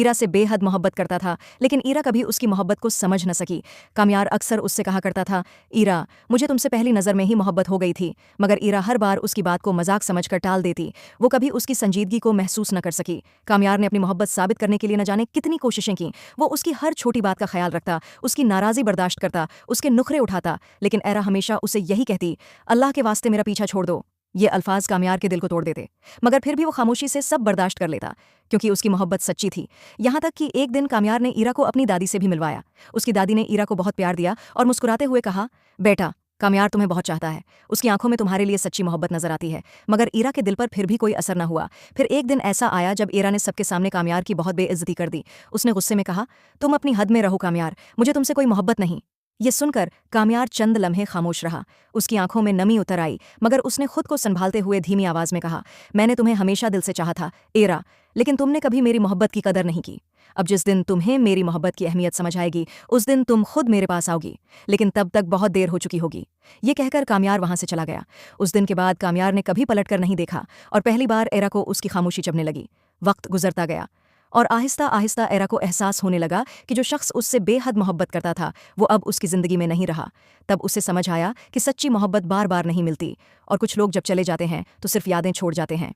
ईरा से बेहद मोहब्बत करता था, लेकिन ईरा कभी उसकी मोहब्बत को समझ न सकी। कामयार अक्सर उससे कहा करता था, ईरा, मुझे तुमसे पहली नज़र में ही मोहब्बत हो गई थी। मगर ईरा हर बार उसकी बात को मजाक समझकर टाल देती। वो कभी उसकी संजीदगी को महसूस न कर सकी। कामयार ने अपनी मोहब्बत साबित करने के लिए न जाने कितनी कोशिशें की। वो उसकी हर छोटी बात का ख्याल रखता, उसकी नाराज़ी बर्दाश्त करता, उसके नुखरे उठाता, लेकिन ईरा हमेशा उसे यही कहती, अल्लाह के वास्ते मेरा पीछा छोड़ दो। ये अल्फाज कामयार के दिल को तोड़ देते, मगर फिर भी वो खामोशी से सब बर्दाश्त कर लेता, क्योंकि उसकी मोहब्बत सच्ची थी। यहाँ तक कि एक दिन कामयार ने ईरा को अपनी दादी से भी मिलवाया। उसकी दादी ने ईरा को बहुत प्यार दिया और मुस्कुराते हुए कहा, बेटा, कामयार तुम्हें बहुत चाहता है। उसकी आंखों में तुम्हारे लिए सच्ची मोहब्बत नजर आती है। मगर ईरा के दिल पर फिर भी कोई असर न हुआ। फिर एक दिन ऐसा आया जब ईरा ने सबके सामने कामयार की बहुत बेइज्जती कर दी। उसने गुस्से में कहा, तुम अपनी हद में रहो कामयार, मुझे तुमसे कोई मोहब्बत नहीं। ये सुनकर कामयार चंद लम्हे खामोश रहा। उसकी आंखों में नमी उतर आई, मगर उसने खुद को संभालते हुए धीमी आवाज में कहा, मैंने तुम्हें हमेशा दिल से चाहा था ईरा, लेकिन तुमने कभी मेरी मोहब्बत की कदर नहीं की। अब जिस दिन तुम्हें मेरी मोहब्बत की अहमियत समझ आएगी, उस दिन तुम खुद मेरे पास आओगी, लेकिन तब तक बहुत देर हो चुकी होगी। ये कहकर कामयार वहां से चला गया। उस दिन के बाद कामयार ने कभी पलटकर नहीं देखा और पहली बार ईरा को उसकी खामोशी चुभने लगी। वक्त गुजरता गया और आहिस्ता आहिस्ता ईरा को एहसास होने लगा कि जो शख्स उससे बेहद मोहब्बत करता था, वो अब उसकी ज़िंदगी में नहीं रहा। तब उसे समझ आया कि सच्ची मोहब्बत बार बार नहीं मिलती, और कुछ लोग जब चले जाते हैं तो सिर्फ यादें छोड़ जाते हैं।